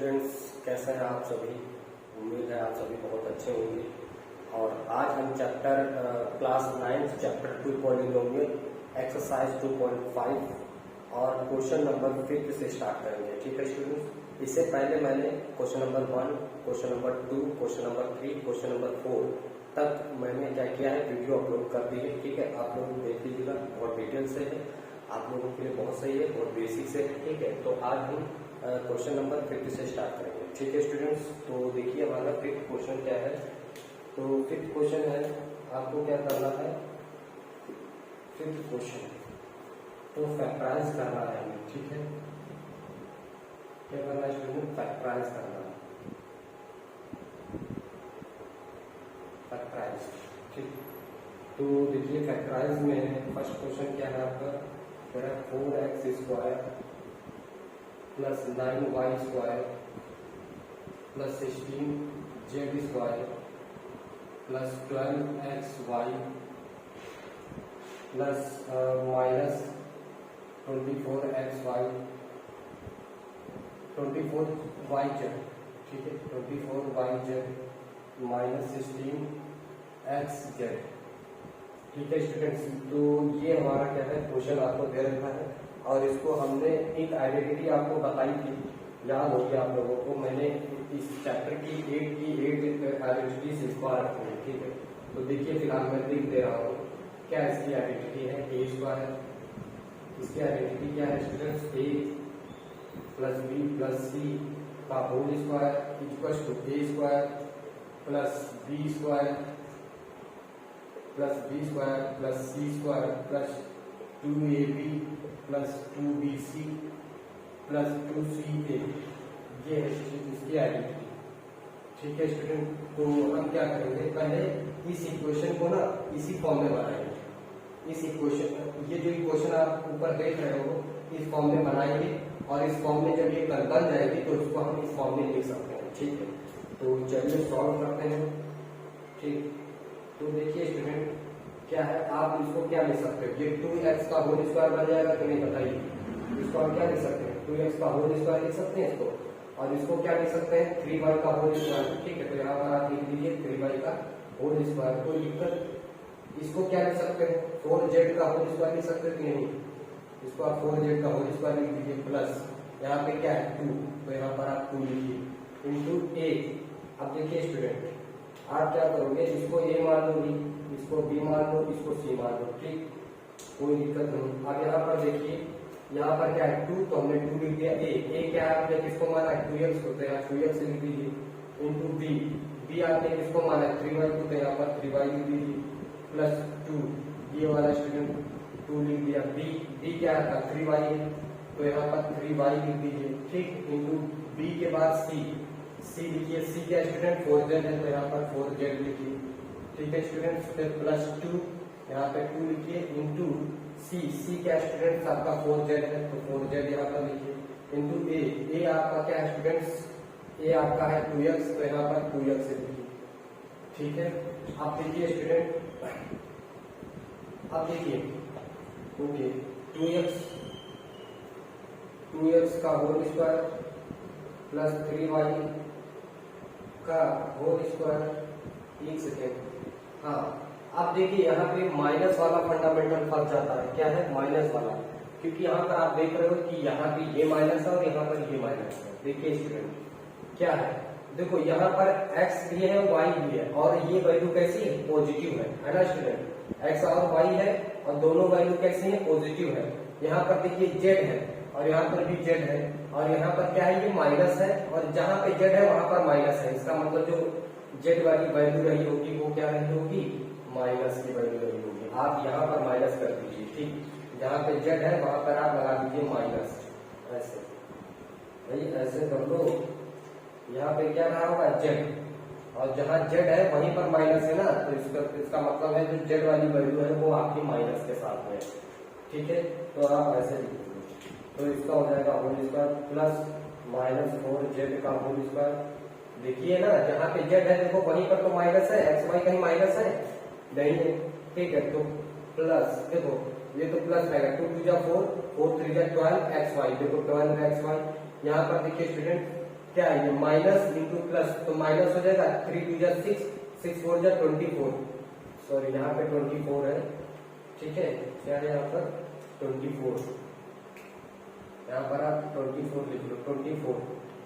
Students, कैसे हैं आप सभी। उम्मीद है आप सभी बहुत अच्छे होंगे। और आज हम chapter class 9 chapter 2 polynomial exercise 2.5 और क्वेश्चन नंबर 5 से स्टार्ट करेंगे। ठीक है स्टूडेंट्स, इससे पहले मैंने question number 1, question number 2, question number 3, question number 4 तक मैंने क्या किया है, वीडियो अपलोड कर दी है। ठीक है, आप लोग देख लीजिएगा, बहुत डिटेल से है, आप लोगों के लिए बहुत सही है, बहुत बेसिक से है। ठीक है, तो आज हम क्वेश्चन नंबर 5 से स्टार्ट करेंगे। ठीक है स्टूडेंट्स, तो देखिए हमारा 5th क्वेश्चन क्या है। तो 5th क्वेश्चन है, आपको क्या करना है, 5th क्वेश्चन तो फैक्टराइज करना है हमें। ठीक है, क्या करना है स्टूडेंट, फैक्टराइज करना है, फैक्टराइज। ठीक, तो देखिए फैक्टराइज में फर्स्ट क्वेश्चन क्या है आपका, 4x² plus 9y² plus 16z² plus 12xy plus minus 24xy 24yz। ठीक है, 24yz माइनस 16xz। ठीक है स्टूडेंट्स, तो ये हमारा क्या है, क्वेश्चन आपको दे रखा है और इसको हमने एक आइडेंटिटी आपको बताई थी, याद होगी आप लोगों को। मैंने इस चैप्टर की 8 आइडेंटिटीज इसको रखी है। ठीक है, तो देखिए फिलहाल मैं लिख दे रहा हूँ क्या इसकी आइडेंटिटी है, a²। इसकी आइडेंटिटी क्या है students, a plus b plus c का whole square equals to a² plus b² plus c² plus 2ab plus 2bc plus 2ca। ये है इसकी आइडेंटिटी। ठीक है स्टूडेंट, तो हम क्या करेंगे, पहले इस इक्वेशन को ना इसी फॉर्म में बनाएंगे। इस इक्वेशन, ये जो इक्वेशन आप ऊपर देख रहे हो, इस फॉर्म में बनाएंगे और इस फॉर्म में जब ये बन जाएगी तो इसको हम इस फॉर्म में लिख सकते हैं। ठीक है, तो चलिए सॉल्व करते हैं। ठीक, तो देखिए स्टूडेंट क्या है, आप इसको क्या लिख सकते हो, ये 2x का होल स्क्वायर बन जाएगा कि नहीं बताइए। इसको हम क्या लिख सकते हैं, 2x का होल स्क्वायर लिख सकते हैं इसको, और इसको क्या लिख सकते हैं, 3y का होल स्क्वायर। ठीक है, तो यहाँ पर आप लिख दीजिए 3y का होल स्क्वायर। कोई दिक्कत, इसको क्या लिख सकते हैं, 4z का होल स्क्वायर लिख सकते हैं कि नहीं। इसको आप 4z का होल स्क्वायर लिख दीजिए प्लस यहाँ पे क्या है 2, तो यहाँ पर आप 2 लिखिए इंटू a। अब देखिए स्टूडेंट, आप क्या करोगे, इसको a मान लो, इसको b मान लो, इसको c मान लो। ठीक, कोई दिक्कत नहीं। अब यहाँ पर देखिए, यहाँ पर क्या है 2, तो हमने 2 लिख दिया। a क्या है, आपने किसको माना है, 2x को, तो यहाँ 2x लिख दीजिए इंटू b आपने किसको माना है, 3y को, तो यहाँ पर 3y लिख दीजिए प्लस 2, ये वाला स्टूडेंट 2 लिख दिया। b क्या था, 3y है, तो यहाँ पर 3y लिख दीजिए। ठीक, इंटू b के बाद c लिखिए, c क्या स्टूडेंट 4z है, तो यहाँ पर 4z लिखिए। ठीक है स्टूडेंट, फिर प्लस 2, यहाँ पे 2 लिखिए इंटू c क्या स्टूडेंट आपका 4z है, तो 4z यहाँ पर लिखिए इंटू a आपका क्या है स्टूडेंट्स, a आपका है 2x, तो यहाँ पर 2x लिखिए। ठीक है, अब देखिए स्टूडेंट, अब देखिए ओके, 2x का होल स्क्वायर प्लस 3y का होल स्क्वायर। एक सेकेंड, हाँ अब देखिए यहाँ पे माइनस वाला फंडामेंटल फंस जाता है। क्या है, माइनस वाला, क्योंकि यहाँ पर आप देख रहे हो कि यहाँ पे ये माइनस है और यहाँ पर ये माइनस है। देखिए स्टूडेंट क्या है, देखो यहाँ पर x भी है y भी है, और ये वैल्यू कैसी है, पॉजिटिव है ना स्टूडेंट, x और y है और दोनों वैल्यू कैसी है, पॉजिटिव है। यहाँ पर देखिए z है और यहाँ पर भी z है, और यहाँ पर क्या है, ये माइनस है, और जहाँ पे z है वहां पर माइनस है। इसका मतलब जो z वाली वैल्यू रही होगी वो क्या रही होगी, माइनस की वैल्यू रही होगी। आप यहाँ पर माइनस कर दीजिए। ठीक, जहाँ पे z है वहां पर आप लगा दीजिए माइनस, ऐसे भाई ऐसे कर लो। यहाँ पे क्या रहा होगा, z, और जहाँ z है वहीं पर माइनस है ना, तो इसका मतलब है जो z वाली वैल्यू है वो आपकी माइनस के साथ में। ठीक है, तो आप ऐसे लिख दीजिए, तो इसका हो जाएगा whole square plus minus 4z का होल स्क्वायर। देखिए ना, जहाँ पे z है देखो वहीं पर तो माइनस है, एक्स वाई कहीं माइनस है नहीं है। ठीक है, तो प्लस देखो ये तो प्लस रहेगा, 2 2 जा 4, 4 3 जा 12 xy, देखो 12 xy। यहाँ पर देखिए स्टूडेंट क्या है ये माइनस इंटू प्लस, तो माइनस हो जाएगा 3 2 जा 6, 6 4 जा 24, सॉरी यहाँ पे 24 है, ठीक है, क्या है यहाँ पर 24, यहाँ पर आप 24 लिख लो 24,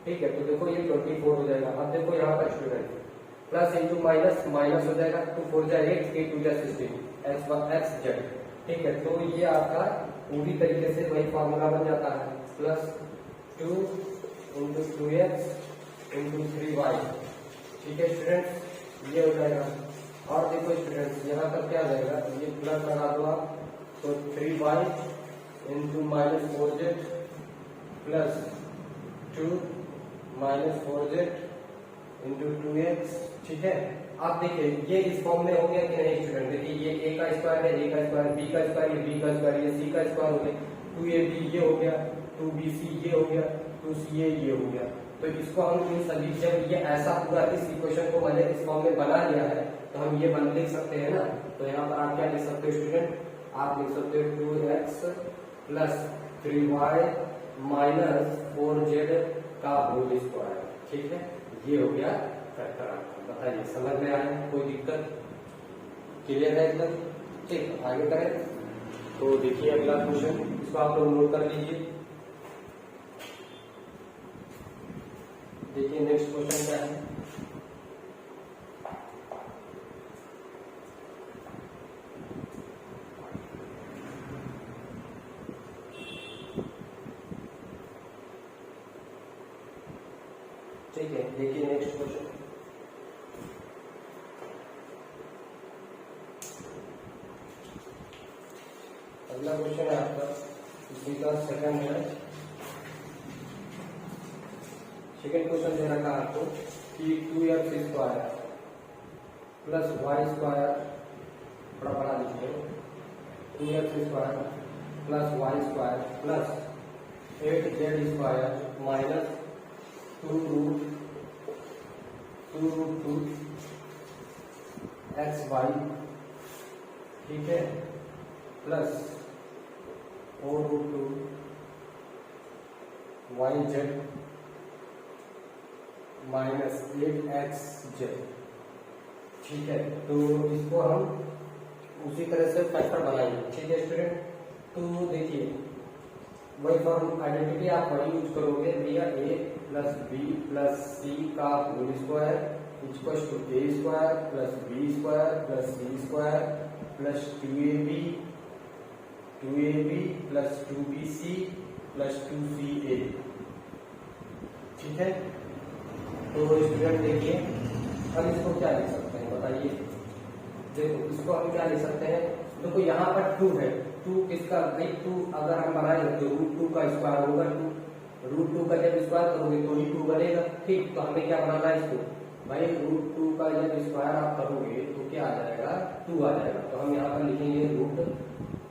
ठीक है। तो देखो ये 24 हो जाएगा। अब देखो यहाँ पर student plus into minus, minus हो जाएगा 2 4 जा 8, 8 2 जा 16, x z, ठीक है। तो ये आपका पूरी तरीके से वही फॉर्मूला बन जाता है, plus 2 into 2x into 3y, ठीक है स्टूडेंट्स, ये हो जाएगा। और देखो स्टूडेंट्स यहाँ पर क्या हो जाएगा, ये प्लस लगा दो आप, तो 3y into minus 4z plus 2 minus 4z into 2x, ठीक है। आप देखिए ये इस फॉर्म में हो गया कि नहीं स्टूडेंट, देखिए ये a का स्क्वायर है, a का स्क्वायर, b का स्क्वायर, ये b का स्क्वायर, ये c का स्क्वायर हो गया, 2ab ये हो गया, 2bc ये हो गया, 2ca ये हो गया। तो इसको हम इन सभी, जब ये ऐसा पूरा इस इक्वेशन को मैंने इस फॉर्म में बना लिया है तो हम ये बन लिख सकते हैं ना। तो यहाँ पर आप क्या लिख सकते हो स्टूडेंट, आप लिख सकते हो 2x plus 3y minus 4z का होल स्क्वायर, ठीक है। ये हो गया फैक्टर आपका। बताइए समझ में आया, कोई दिक्कत, क्लियर है एकदम, ठीक। आगे करें तो देखिए अगला क्वेश्चन, इसको आप लोग नोट कर लीजिए। देखिए नेक्स्ट क्वेश्चन क्या है, ठीक है। देखिए नेक्स्ट क्वेश्चन, अगला क्वेश्चन है आपका इसी का सेकंड है। सेकंड क्वेश्चन दे रखा है आपको कि 2x square plus y square, थोड़ा बड़ा लिखिए, 2x square plus y square plus 8z square minus 2 root 2 xy, ठीक है, plus 4 root 2 yz minus 8xz, ठीक है। तो इसको हम उसी तरह से फैक्टर बनाएंगे, ठीक है स्टूडेंट। तो देखिए वही फॉर्म आइडेंटिटी आप वही यूज करोगे, भैया a plus b plus c का whole square equal to a square plus b square plus c square plus 2ab plus 2bc plus 2ca, ठीक है। तो स्टूडेंट देखिए हम इसको क्या लिख सकते हैं बताइए, देखो इसको हम क्या लिख सकते हैं, देखो यहाँ पर 2 है, 2 किसका भाई, 2 अगर हम बनाएंगे तो रूट 2 का स्क्वायर होगा, 2 रूट 2 का जब स्क्वायर करोगे तो ही 2 बनेगा, ठीक। तो हमें क्या बनाना है इसको भाई, रूट 2 का जब स्क्वायर आप करोगे तो क्या आ जाएगा 2 आ जाएगा। तो हम यहाँ पर लिखेंगे रूट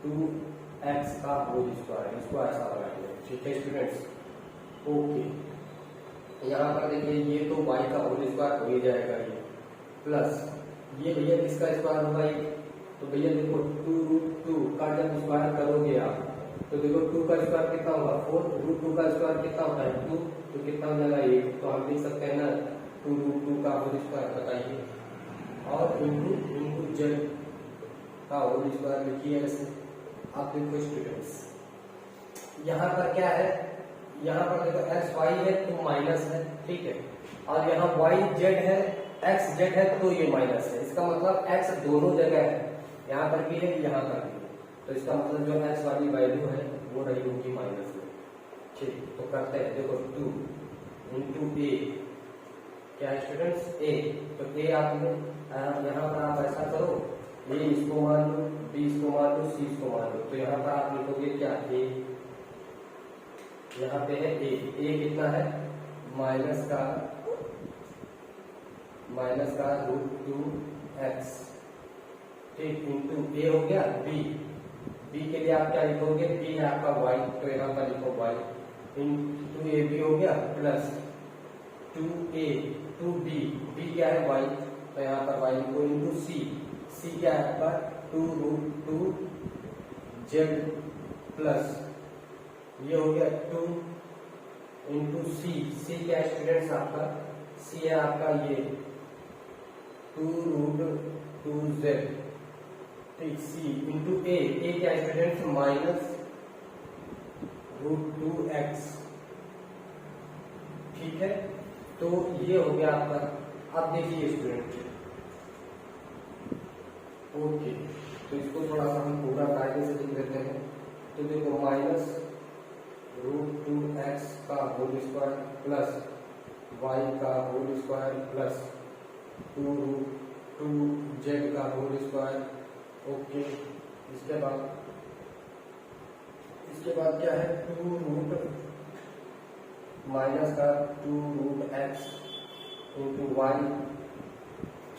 2x का होल स्क्वायर, इसको ऐसा बनाएंगे, ठीक है स्टूडेंट्स, ओके। यहाँ पर देखिए ये तो y का होल स्क्वायर हो ही जाएगा, ये प्लस ये भैया किसका स्क्वायर होगा ये, तो भैया देखो 2 रूट 2 का जब स्क्वायर करोगे आप तो देखो 2 का स्क्वायर कितना होगा 4, रूट 2 का स्क्वायर कितना होता है 2, तो कितना हो जाएगा 1। तो हम लिख सकते हैं ना 2 रूट 2 का होल स्क्वायर, बताइए, और इंटू z का होल स्क्वायर लिखिए ऐसे। आप देखो स्टूडेंट्स यहाँ पर क्या है, यहाँ पर देखो एक्स वाई है तो माइनस है, ठीक है, और यहाँ वाई जेड है, एक्स जेड है तो ये माइनस है। इसका मतलब एक्स दोनों जगह है, यहाँ पर भी है यहाँ पर भी है, तो इसका मतलब जो एक्स वाली वैल्यू है वो रही होगी माइनस में, ठीक। तो करते हैं, देखो 2 इंटू ए, क्या है स्टूडेंट्स ए, तो ए आपने यहाँ पर आप ऐसा करो, ए इसको मान लो, बी इसको मान लो, सी इसको मान लो, तो यहाँ पर आप लिखोगे क्या ए, यहाँ पे है ए कितना है माइनस का रूट 2x, ठीक, इंटू ए हो गया बी के लिए आप क्या लिखोगे, बी है आपका y, तो यहाँ पर लिखो y इंटू ए बी हो गया प्लस 2b क्या है y, तो यहाँ पर y लिखो इंटू c क्या है आपका 2 रूट 2 z प्लस ये हो गया 2 इंटू सी, सी क्या स्टूडेंट्स आपका, सी है आपका ये 2√2z, ठीक, सी इंटू ए क्या स्टूडेंट्स -√2x, ठीक है। तो ये हो गया आपका। अब देखिए स्टूडेंट, ओके, तो इसको थोड़ा सा हम पूरा कायदे से लिख देते हैं। तो देखो -√2x का होल स्क्वायर प्लस y का होल स्क्वायर प्लस 2√2z का होल स्क्वायर, ओके। इसके बाद क्या है, 2 माइनस का 2√x इंटू वाई,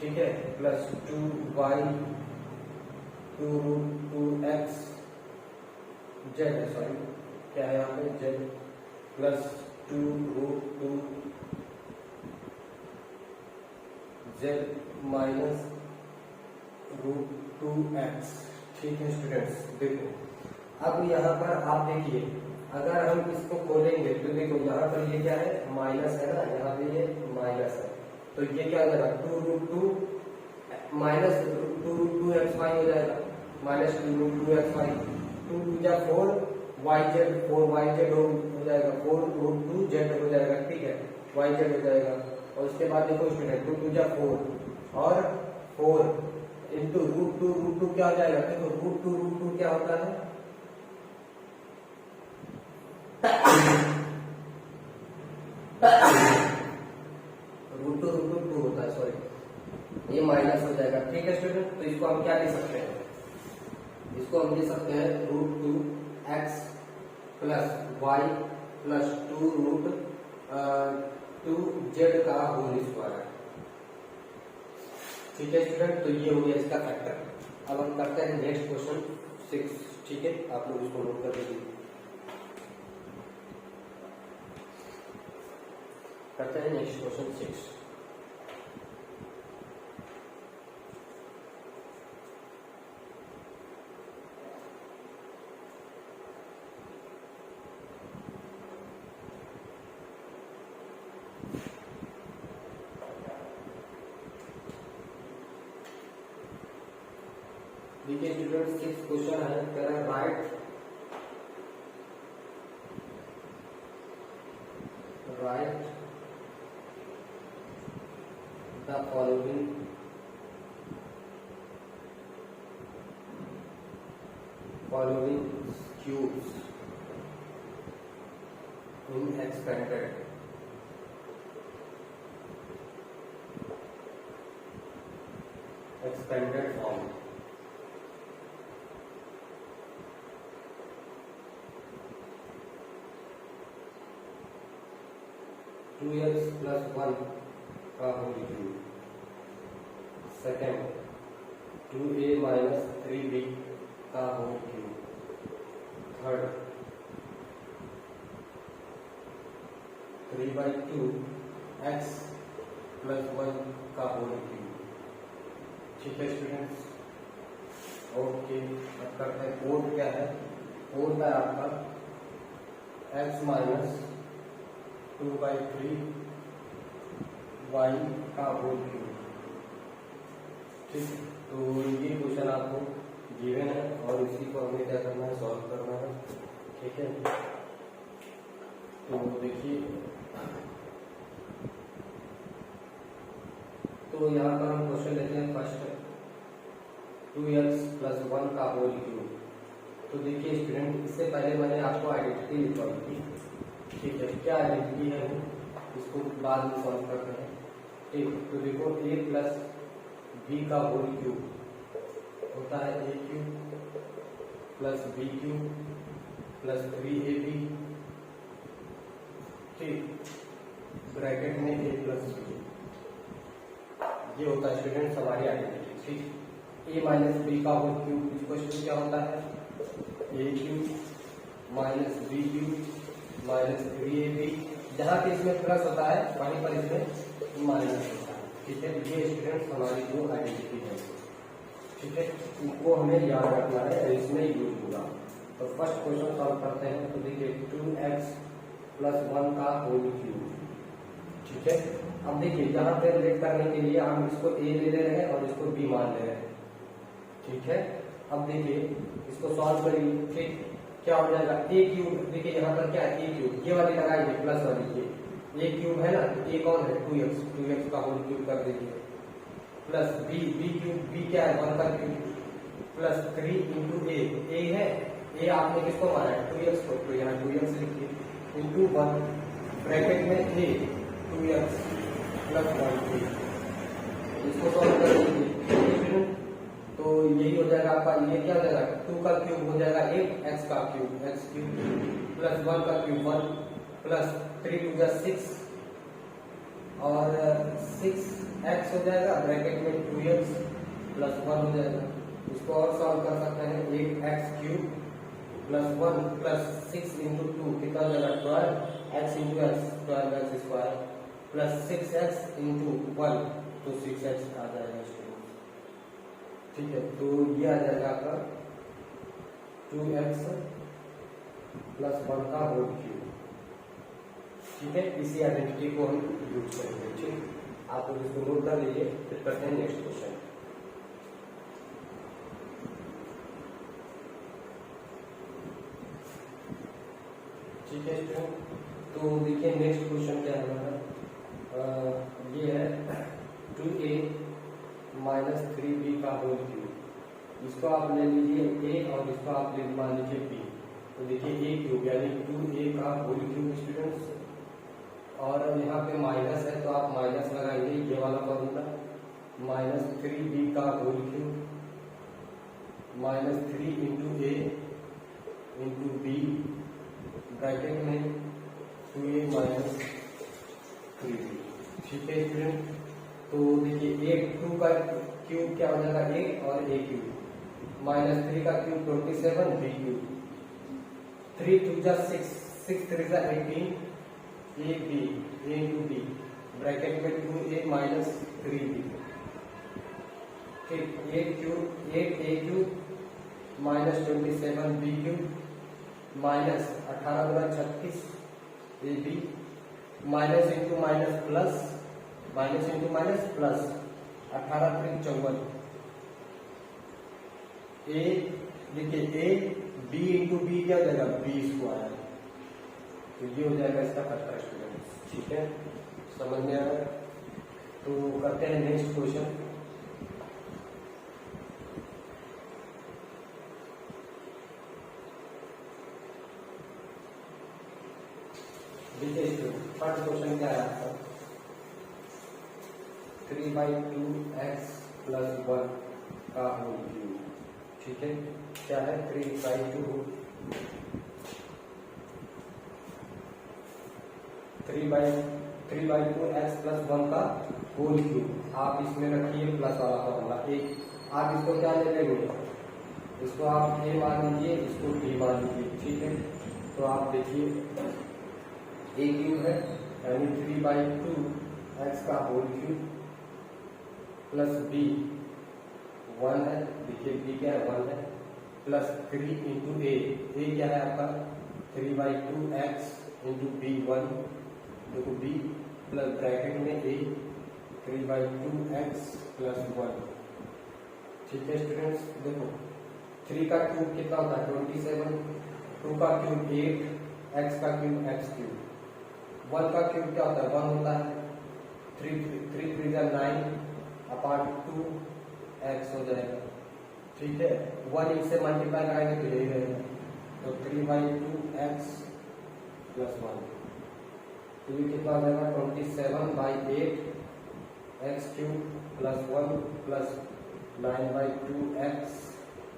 ठीक है, प्लस 2y 2√2x z है, सॉरी क्या है यहाँ पे z, plus 2√2z minus √2x, ठीक है स्टूडेंट्स। देखो अब यहाँ पर आप देखिए, अगर हम इसको खोलेंगे तो देखो यहाँ पर ये क्या है, माइनस है ना, यहाँ पे ये माइनस है, तो ये क्या हो जाएगा 2√2 माइनस 2√2xy हो जाएगा, माइनस 2√2xy, 2 4 yz, 4yz हो जाएगा, 4√2z हो जाएगा, ठीक है, yz हो जाएगा। और उसके बाद देखो स्टूडेंट 2 4 और 4 इंटू √2 क्या हो जाएगा, देखो √2 क्या होता है, √2 होता है, सॉरी ये माइनस हो जाएगा, ठीक है स्टूडेंट। तो इसको हम क्या ले सकते हैं, इसको हम ले सकते हैं √2x plus y plus 2√2z का होल स्क्वायर, ठीक है स्टूडेंट। तो ये हो गया इसका फैक्टर। अब हम करते हैं नेक्स्ट क्वेश्चन 6, ठीक है, आप लोग इसको नोट कर लीजिए। करते हैं नेक्स्ट क्वेश्चन 6। देखिए स्टूडेंट 6 क्वेश्चन है, कह रहा है right the following cubes in expanded form. 2x plus 1 का whole cube, second 2a minus 3b का whole cube, third 3/2x plus 1 का होल क्यूब, ठीक है स्टूडेंट्स। ओके, अब करते हैं फोर्थ क्या है, फोर्थ है आपका x minus 2/3 y का होल क्यूब, ठीक। तो ये क्वेश्चन आपको गिवन है और इसी को हमें क्या करना है, सॉल्व करना है, ठीक है। तो देखिए, तो यहाँ पर हम क्वेश्चन लेते हैं फर्स्ट 2x plus 1 का होल क्यूब। तो देखिए स्टूडेंट, इससे पहले मैंने आपको आइडेंटिटी लिखवाई थी, ठीक है, क्या आइडेंटिटी है वो, इसको बाद में सॉल्व करते हैं, ठीक। तो देखो a प्लस b का होल क्यूब होता है a cube plus b cube plus 3ab, ठीक, ब्रैकेट में a प्लस b, ये होता है स्टूडेंट्स हमारी आइडेंटिटी, ठीक। a माइनस b का होल क्यूब इक्वल टू क्या होता है, a cube minus b cube minus 3ab, जहाँ पे इसमें प्लस होता है वहीं पर इसमें माइनस होता है, ठीक है। ये स्टूडेंट्स हमारी जो आइडेंटिटी है, ठीक है, इनको हमें याद रखना है, इसमें यूज होगा। तो फर्स्ट क्वेश्चन सॉल्व करते हैं। तो देखिए 2x प्लस 1 का होल क्यूब। ठीक है, अब देखिए यहाँ पे रिलेट करने के लिए हम इसको ए ले ले रहे हैं और इसको बी मान ले रहे हैं। ठीक है, अब देखिए इसको सॉल्व करिए। ठीक, क्या हो जाएगा ए क्यूब, देखिए यहाँ पर क्या है ए क्यूब, ये वाली लगाइए प्लस वाली, ये ए क्यूब है ना, ए कौन है 2x का होल क्यूब कर दीजिए, प्लस बी क्यूब, बी क्या है 1 का क्यूब, प्लस 3 इंटू ए है, ए आपने किसको माना है 2x को, तो यहाँ 2x लिखिए इंटू 1 ब्रैकेट में ए 2x प्लस 1 इसको सॉल्व कर दीजिए। तो यही हो जाएगा आपका, ये क्या हो जाएगा 2 का क्यूब हो जाएगा 8 x का क्यूब x क्यूब प्लस 1 का क्यूब 1 प्लस 3 टू 6 और 6x हो जाएगा ब्रैकेट में 2x प्लस 1 हो जाएगा। इसको और सॉल्व कर सकते हैं 8x cube plus 1 plus 6 into 2 कितना हो जाएगा 12x into x 12x square plus 6x into 1 तो 6x आ जाएगा। ठीक है, तो ये आ जाएगा आपका 2x प्लस 1 का होल क्यूब। ठीक है, इसी आइडेंटिटी को हम यूज करेंगे। ठीक, आप लोग इसको नोट कर लीजिए, फिर करते हैं नेक्स्ट क्वेश्चन। ठीक है स्टूडेंट, तो देखिए नेक्स्ट क्वेश्चन क्या है हमारा, ये है 2a माइनस 3b का होल क्यूब। इसको आप ले लीजिए a और इसको आप ले मान लीजिए b। तो देखिए a क्यूब यानी 2a का होल क्यूब स्टूडेंट्स, और यहाँ पे माइनस है तो आप माइनस लगाएंगे, ये वाला फॉर्मूला माइनस 3b का होल क्यूब माइनस 3 इंटू ए इंटू बी ब्रैकेट में 2a माइनस 3b। ठीक है स्टूडेंट, तो देखिए 2 का क्यूब क्या हो जाएगा 8 और a क्यूब माइनस 3 का cube 27 b cube 3 two 6 6 3 18 a b a into b bracket में 2a माइनस 3b। ठीक, 8 a cube minus 27 b cube minus 18 गुना 36 a b minus into minus plus minus into minus plus 18 3 54 a, देखिए a B into B क्या हो जाएगा B square, तो ये हो जाएगा इसका फैक्टर स्टूडेंट। ठीक है, समझ में आ रहा है, तो करते हैं नेक्स्ट क्वेश्चन। देखिए फर्स्ट क्वेश्चन क्या है आपका 3/2x प्लस 1 का होल क्यूब। ठीक है, क्या है 3/2 3/2x प्लस 1 का होल क्यूब। आप इसमें रखिए प्लस वाला फॉर्मूला एक, आप इसको क्या ले लेंगे, इसको आप a मान लीजिए, इसको b मान लीजिए। ठीक है, तो आप देखिए a क्यूब है यानी 3/2x का होल क्यूब प्लस b 1 है, देखिए b क्या है 1 है, प्लस 3 इंटू a क्या है आपका 3/2x इंटू b1, देखो b प्लस ब्रैकेट में a 3/2x प्लस 1। ठीक है स्टूडेंट्स, देखो 3 का क्यूब कितना होता है 27, 2 का क्यूब 8, x का क्यूब x क्यूब, 1 का क्यूब क्या होता है 1 होता है, 3 3 9 अपार्ट 2 x हो जाएगा। ठीक है, 1 इससे मल्टीप्लाई कराएंगे तो यही रहेगा, तो 3/2x प्लस 1, तो ये कितना हो जाएगा 27/8 x cube plus 1 plus 9/2x।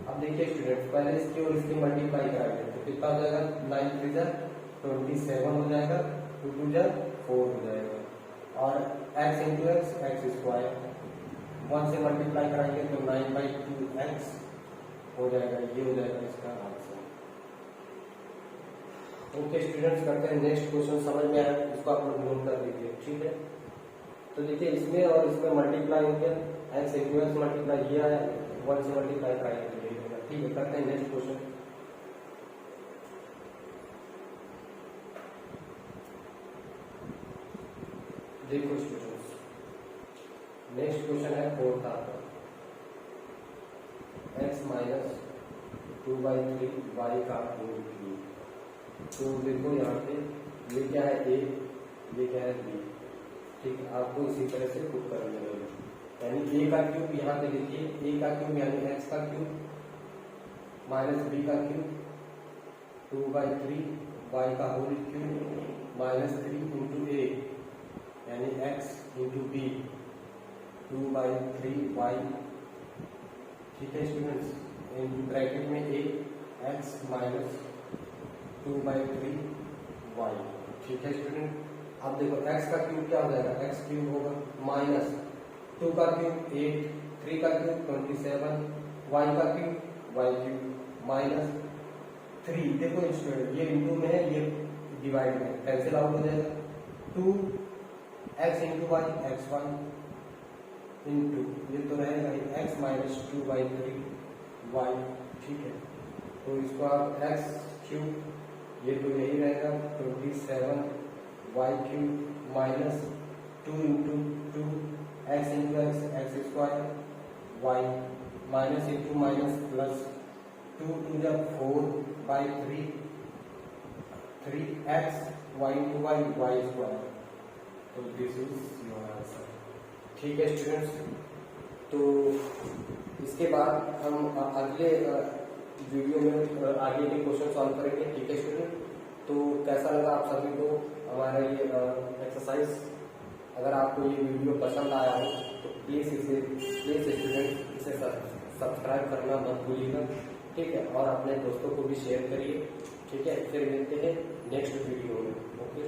अब देखिए स्टूडेंट्स पहले इसकी और इसकी मल्टीप्लाई कराएंगे तो कितना हो जाएगा 9 3 27 हो जाएगा, 2 2 4 हो जाएगा, और x इंटू एक्स स्क्वायर 1 से मल्टीप्लाई कराएंगे तो 9/2x हो जाएगा, ये हो जाएगा इसका आंसर। ओके स्टूडेंट्स, करते हैं नेक्स्ट क्वेश्चन। समझ में आया, इसको आप लोग नोट कर लीजिए। ठीक है, तो देखिए इसमें और इसमें मल्टीप्लाई हो गया, x इंटू एक्स मल्टीप्लाई किया है, 1 से मल्टीप्लाई कराएंगे तो ये होगा। ठीक है, करते हैं नेक्स्ट क्वेश्चन। देखो स्टूडेंट्स, नेक्स्ट क्वेश्चन है फोर्थ आपका, x माइनस 2/3 y का होल क्यूब। तो देखो यहाँ पे ये क्या है a, ये क्या है b, ठीक है। आपको इसी तरह से पुट करने लगेगा, यानी a का क्यूब यहाँ पे देखिए, a का क्यूब यानी x का क्यूब माइनस b का क्यूब 2/3 y का whole cube minus 3 into a यानी x इंटू b 2/3 y, ठीक है स्टूडेंट्स। इन ब्रैकेट में a x माइनस 2/3 y, ठीक है स्टूडेंट। अब देखो x का क्यूब क्या हो जाएगा, x क्यूब होगा माइनस 2 का क्यूब 8, 3 का क्यूब 27, y का क्यूब y क्यूब माइनस 3। देखो स्टूडेंट ये इंटू में है, ये डिवाइड में कैंसिल आउट हो जाएगा। 2 x into Y x1 into ये तो रहेगा x माइनस 2/3 y, ठीक है। तो इसको आप x क्यूब, ये तो यही रहेगा 27 y cube minus 2 into 2 x into x square y minus into minus plus 2 to the 4/3 3x y into y square. तो दिस इज योर आंसर, ठीक है स्टूडेंट्स। तो इसके बाद हम अगले वीडियो में आगे के क्वेश्चन सॉल्व करेंगे, ठीक है स्टूडेंट। तो कैसा लगा आप सभी को हमारा ये एक्सरसाइज? अगर आपको ये वीडियो पसंद आया हो तो प्लीज़ स्टूडेंट इसे सब्सक्राइब करना मत भूलिएगा, ठीक है। और अपने दोस्तों को भी शेयर करिए, ठीक है। फिर मिलते हैं नेक्स्ट वीडियो में, ओके।